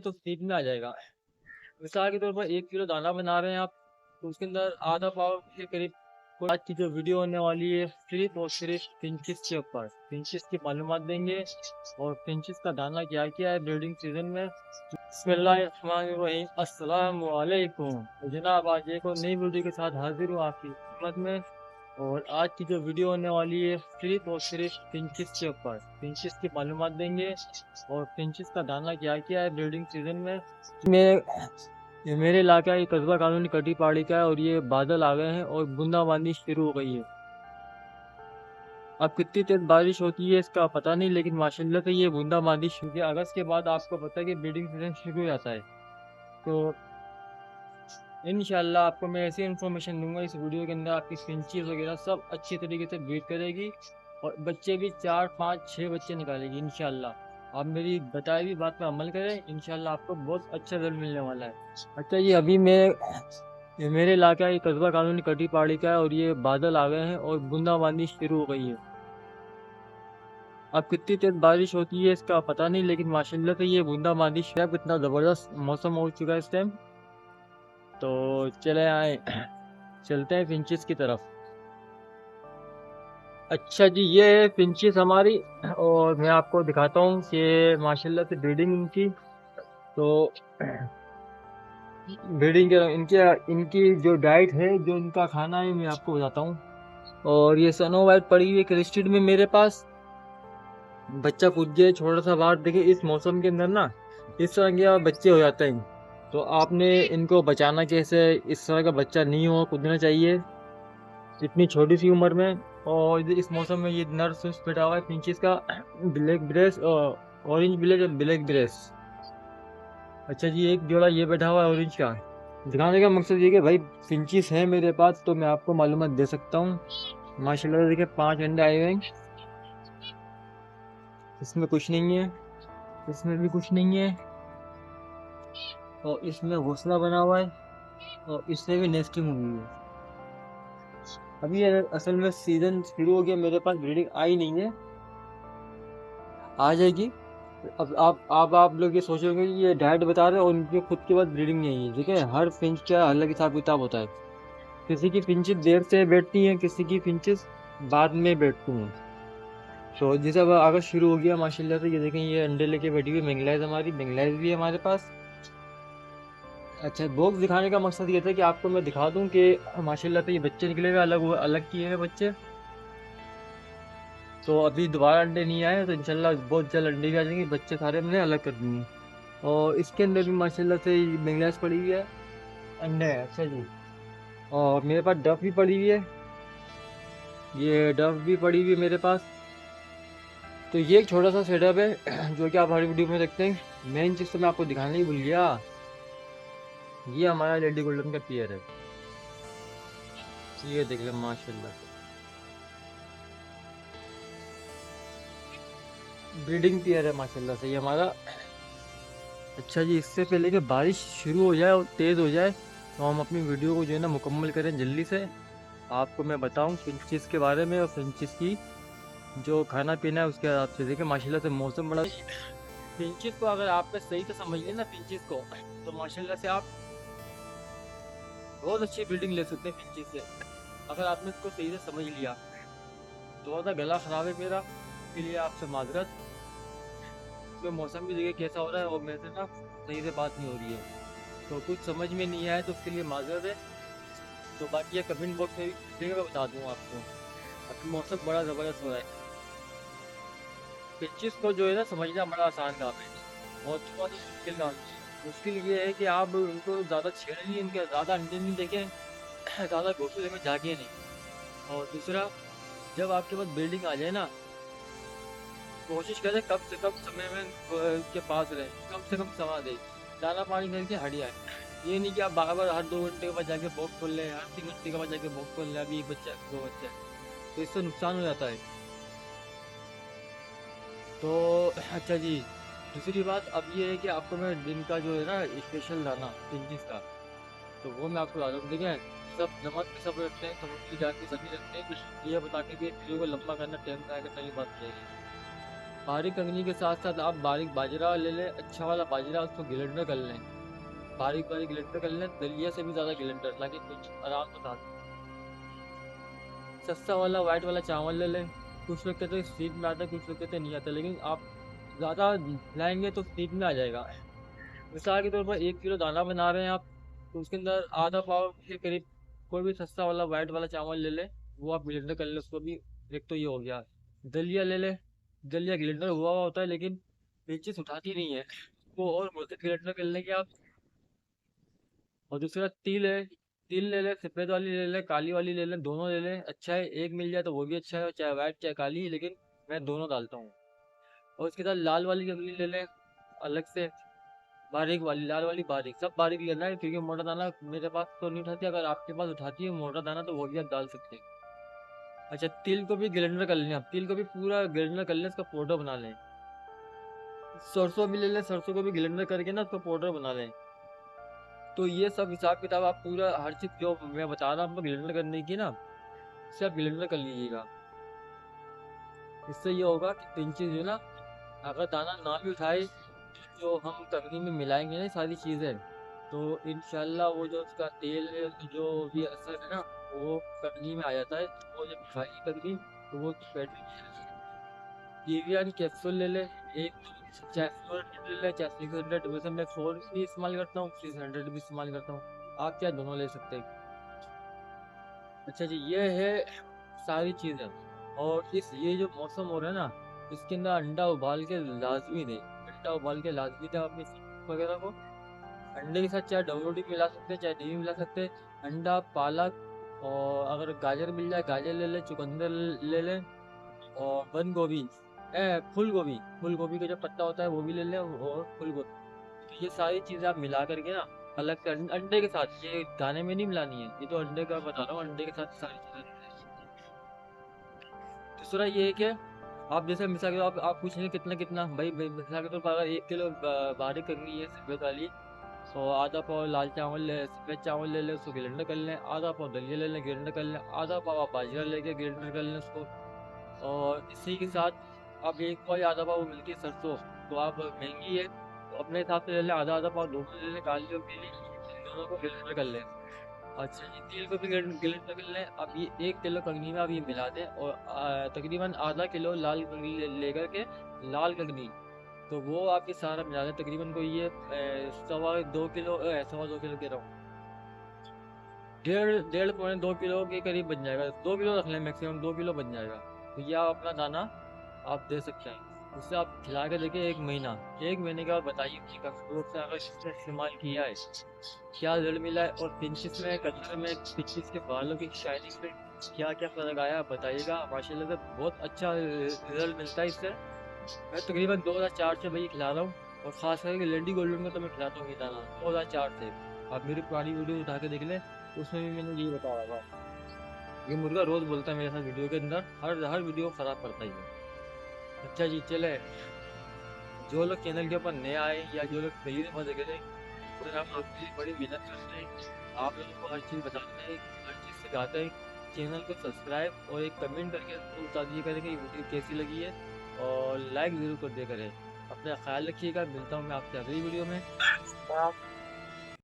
तो सीख में आ जाएगा। मिसाल के तौर पर 1 किलो दाना बना रहे हैं आप, तो उसके अंदर आधा पाव के करीब आज की जो वीडियो होने वाली है सिर्फ और सिर्फ फिंचिस के ऊपर फिंचिस की मालूमात देंगे और फिंचिस का दाना क्या क्या है ब्रीडिंग सीजन में। बिस्मिल्लाहिर्रहमानिर्रहीम, अस्सलाम वालेकुम। तो जनाब आज एक और नई वीडियो के साथ हाजिर हूँ आपकी खिदमत में। और आज की जो वीडियो होने वाली है सिर्फ और सिर्फ फिंचिस के ऊपर फिंचिस की मालूमात देंगे और फिंचिस का दाना क्या क्या है ब्रीडिंग सीजन में। ये मेरे इलाका ये कस्बा कानूनी कटी पहाड़ी का है और ये बादल आ गए हैं और बूंदाबांदी शुरू हो गई है। अब कितनी तेज बारिश होती है इसका पता नहीं, लेकिन माशाल्लाह से ये बूंदाबांदी शुरू है। अगस्त के बाद आपको पता है कि ब्रीडिंग सीजन शुरू हो जाता है। तो इंशाल्लाह आपको मैं ऐसी इन्फॉर्मेशन दूंगा इस वीडियो के अंदर, आपकी फिंचीज वगैरह सब अच्छी तरीके से ब्रीड करेगी और बच्चे भी 4 5 6 बच्चे निकालेगी इंशाल्लाह। आप मेरी बताई हुई बात पर अमल करें, इंशाल्लाह आपको बहुत अच्छा रिजल्ट मिलने वाला है। अच्छा ये अभी ये मेरे इलाका ये कस्बा कानूनी कटी पहाड़ी का है और ये बादल आ गए हैं और बूंदाबांदी शुरू हो गई है। अब कितनी तेज बारिश होती है इसका पता नहीं, लेकिन माशाल्लाह से ये बूंदाबांदी कितना ज़बरदस्त मौसम हो चुका है इस टाइम। तो चले आए चलते हैं फिंचिस की तरफ। अच्छा जी ये है फिंचिस हमारी और मैं आपको दिखाता हूँ कि माशाल्लाह से ब्रीडिंग इनकी। तो ब्रीडिंग के इनके इनकी जो डाइट है जो इनका खाना है मैं आपको बताता हूँ। और ये सनो वाइट पड़ी हुई है क्रिस्टेड में मेरे पास। बच्चा कूद गया छोटा सा बाहर, देखिए इस मौसम के अंदर ना इस तरह के बच्चे हो जाते हैं। तो आपने इनको बचाना कैसे, इस तरह का बच्चा नहीं हो कूदना चाहिए इतनी छोटी सी उम्र में। और इस मौसम में ये नर स्विफ्ट बैठा हुआ है फिंचिस का, ब्लैक ब्रेस और ऑरेंज ब्लेड और ब्लैक ब्रेस। अच्छा जी एक जोड़ा ये बैठा हुआ है ऑरेंज का। दिखाने का मकसद ये कि भाई फिंचिस है मेरे पास तो मैं आपको मालूमात दे सकता हूँ। माशाल्लाह देखिए 5 अंडे आए हुए हैं, इसमें कुछ नहीं है, इसमें भी कुछ नहीं है और इसमें घोंसला बना हुआ है और इससे भी नेस्टिंग हुई है। अभी ये असल में सीजन शुरू हो गया, मेरे पास ब्रीडिंग आई नहीं है, आ जाएगी। अब आप लोग ये सोचोगे कि ये डाइट बता रहे हैं और उनकी खुद के पास ब्रीडिंग नहीं है। ठीक है, हर फिंच का अलग हिसाब किताब होता है। किसी की फिंचेस देर से बैठती हैं, किसी की फिंचेस बाद में बैठती हैं। तो जैसे अब अगस्त शुरू हो गया माशाल्लाह से, ये देखें ये अंडे लेके बैठी हुई बेंगलाइज, हमारी बेंगलाइज भी है हमारे पास। अच्छा बॉक्स दिखाने का मकसद ये था कि आपको मैं दिखा दूं कि माशाल्लाह से ये बच्चे निकले हुए अलग अलग किए हुए बच्चे। तो अभी दोबारा अंडे नहीं आए तो इंशाल्लाह बहुत जल्द अंडे भी आ जाएंगे, बच्चे सारे मैंने अलग कर दिए। और इसके अंदर भी माशाल्लाह से बेंगलाइज पड़ी हुई है, अंडे है। अच्छा जी और मेरे पास डफ भी पड़ी हुई है, ये डफ भी पड़ी हुई है मेरे पास। तो ये एक छोटा सा सेटअप है जो कि आप हर वीडियो में देखते हैं। मेन चीज़ तो मैं आपको दिखाने ही भूल गया, ये हमारा लेडी गोल्डन का पेयर है। ये देख लें माशाल्लाह से ब्रीडिंग पेयर है माशाल्लाह से ये हमारा। अच्छा जी इससे पहले कि बारिश शुरू हो जाए और तेज़ हो जाए तो हम अपनी वीडियो को जो है ना मुकम्मल करें जल्दी से। आपको मैं बताऊं फिंचिस के बारे में और फिंचिस की जो खाना पीना है उसके हिसाब से। देखिए माशाल्लाह से मौसम बड़ा, फिंचिस को अगर आपने सही से समझ लिया ना फिंचिस को, तो माशाल्लाह से आप बहुत अच्छी बिल्डिंग ले सकते हैं फिंचिस से, अगर आपने इसको सही से समझ लिया। थोड़ा सा गला ख़राब है मेरा, इसके लिए आपसे माजरत। तो मौसम भी देखिए कैसा हो रहा है और मेरे से ना सही से बात नहीं हो रही है, तो कुछ समझ में नहीं आया तो उसके लिए माजरत है। तो बाकी ये कमेंट बॉक्स में भी मैं बता दूँगा आपको। अभी मौसम बड़ा ज़बरदस्त हो रहा है, पिक्चर्स को जो है ना समझना बड़ा आसान काम है और थोड़ा सा मुश्किल काम है। मुश्किल ये है कि आप उनको ज़्यादा छेड़े नहीं, इनके ज़्यादा अंडे नहीं देखें, ज़्यादा घोंसले में जाके नहीं। और दूसरा जब आपके पास बिल्डिंग आ जाए ना, कोशिश करें कम से कम समय में के पास रहे, कम से कम समय दे, दाना पानी करके हट जाए। ये नहीं कि आप बार बार हर 2 घंटे के बाद जाके बॉक्स खोल लें, हर 3 घंटे के बाद जाके बॉक्स खोल लें, अभी एक बच्चा 2 बच्चे, तो इससे नुकसान हो जाता है। तो अच्छा जी दूसरी बात अब ये है कि आपको मैं दिन का जो है ना स्पेशल दाना फिंचिस का, तो वो मैं आपको बता दूँ। देखें सब नमक में सब रखते हैं, कबूतरी जान के सभी रखते हैं, कुछ ये बता के कि वीडियो को लंबा करना टाइम का आएगा, सही बात रहेगी। बारीक कंगनी के साथ साथ आप बारीक बाजरा ले लें, अच्छा वाला बाजरा, उसको ग्राइंडर कर लें, बारीक बारीक ग्राइंडर कर लें, दलिया से भी ज़्यादा ग्राइंडर, ताकि कुछ आराम से खा सकें। सस्ता वाला वाइट वाला चावल ले लें। कुछ लोग कहते हैं स्लीप में आता है, कुछ लोग कहते हैं नहीं आता, लेकिन आप ज़्यादा लाएंगे तो स्लीप में आ जाएगा। मिसाल के तौर पर 1 किलो दाना बना रहे हैं आप, तो उसके अंदर आधा पाव के करीब कोई भी सस्ता वाला वाइट वाला चावल ले लें, वो आप ग्राइंडर कर लें उसको भी। एक तो ये हो गया। दलिया ले लें, दलिया ग्राइंडर हुआ हुआ होता है, लेकिन पेचिस उठाती नहीं है, वो और बोलते ग्राइंडर कर लेंगे आप। और दूसरा तिल है, तिल ले लें, सफ़ेद वाली ले लें, काली वाली ले लें, दोनों ले लें, अच्छा है। एक मिल जाए तो वो भी अच्छा है, चाहे वाइट चाहे काली, लेकिन मैं दोनों डालता हूँ। और उसके साथ लाल वाली चटनी ले लें अलग से, बारीक वाली, लाल वाली बारीक, सब बारीक लेना है, क्योंकि मोटा दाना मेरे पास तो नहीं उठाती, अगर आपके पास उठाती है मोटा दाना तो वो भी आप डाल सकते हैं। अच्छा, तिल को भी ग्राइंडर कर लें आप, तिल को भी पूरा ग्राइंडर कर लें, इसका पाउडर बना लें। सरसों भी ले लें, सरसों को भी ग्राइंडर करके ना उसका पाउडर बना लें। तो ये सब हिसाब किताब आप पूरा हर चीज़ जो मैं बता रहा हूँ आपको ग्राइंडर करने की ना, इसे आप ग्राइंडर कर लीजिएगा। इससे ये होगा कि पिंचेस जो ना, अगर दाना ना भी उठाए, जो हम तगनी में मिलाएंगे ना ये सारी चीज़ें, तो इंशाल्लाह वो जो उसका तेल है, जो भी असर है ना, वो तगनी में आ जाता है। वो जब खाएगी तगनी, तो वो पेट में टीवियन कैप्सूल ले ले एक, चाहे 400 ले ले चाहे 600, वैसे मैं 4 भी इस्तेमाल करता हूँ, 600 भी इस्तेमाल करता हूँ। आप क्या दोनों ले सकते हैं। अच्छा जी, ये है सारी चीज़ें। और इस ये जो मौसम हो रहा है ना, इसके अंदर अंडा उबाल के लाजमी दें, अंडा उबाल के लाजमी दें अपनी वगैरह को। अंडे के साथ चाहे डबल मिला सकते हैं, चाहे नहीं मिला सकते। अंडा, पालक, और अगर गाजर मिल जाए गाजर ले लें, चुकंदर ले लें, और बंद गोभी, फूल गोभी, फूल गोभी का जो पत्ता होता है वो भी ले लें, और फूल गोभी। तो ये सारी चीज़ें आप मिला करके ना, अलग से अंडे के साथ, ये दाने में नहीं मिलानी है, ये तो अंडे का बता रहा हूँ, अंडे के साथ सारी चीज़ें। दूसरा ये है कि आप जैसे मिसाल के तौर पर आप पूछेंगे कितना कितना, भाई मिसाल के तौर पर अगर 1 किलो बारीक करनी है सफ़ेद वाली, तो आधा पाव लाल चावल ले, सफ़ेद चावल ले लें, उसको ग्राइंडर कर लें, आधा पाव दलिया ले लें, ग्राइंडर कर लें, आधा पाव आप बाजरा लेके ग्राइंडर कर लें उसको। और इसी के साथ आप एक पाव या आधा पाव मिलती है सरसों, तो आप महंगी है तो अपने हिसाब से ले लें, आधा आधा पाव दोनों ले लें, काली और पीली, इन दोनों को ग्राइंडर कर लें। अच्छा जी, तेल को भी ग्राइंडर कर लें। अब ये 1 किलो कगनी में आप ये मिला दें, और तकरीबन आधा किलो लाल कगनी लेकर के, लाल कगनी, तो वो आपके सारा मिला दें, तकरीबन कोई ये 2.25 किलो, 2.25 किलो कह रहा हूँ, 1.5 1.5 पौने 2 किलो के करीब बन जाएगा, 2 किलो रख लें, मैक्सिमम 2 किलो बन जाएगा। तो ये आप अपना दाना आप दे सकते हैं। उससे आप खिला के देखिए 1 महीना, 1 महीने के बाद बताइए कि कसरत से अगर इसने इस्तेमाल किया है क्या रिजल्ट मिला है, और पिंचिस में, कलर में, पिंचिस के बालों की शाइनिंग में क्या क्या फ़र्क आया आप बताइएगा। माशाल्लाह से बहुत अच्छा रिजल्ट मिलता है इससे। मैं तकरीबन 2004 से भाई खिला रहा हूँ, और ख़ास करके लेडी गोल्डन का तो मैं खिलाता हूँ ये दाना 2004 से। आप मेरी पुरानी वीडियो उठा के देख लें, उसमें भी मैंने यही बताया था। ये मुर्गा रोज़ बोलता है मेरे साथ वीडियो के अंदर, हर हर वीडियो ख़राब करता ही है। अच्छा जी, चले, जो लोग चैनल के ऊपर नए आए या जो लोग पहली दफ़ा देख रहे हैं, तो हम आपके लिए बड़ी मेहनत करते हैं, आप लोगों को हर चीज़ बताते हैं, हर चीज़ सिखाते हैं। चैनल को सब्सक्राइब और एक कमेंट करके ज़रूर बता दिया करें कि वीडियो कैसी लगी है, और लाइक ज़रूर कर दिया करें। अपना ख्याल रखिएगा, मिलता हूँ मैं आपसे अगली वीडियो में।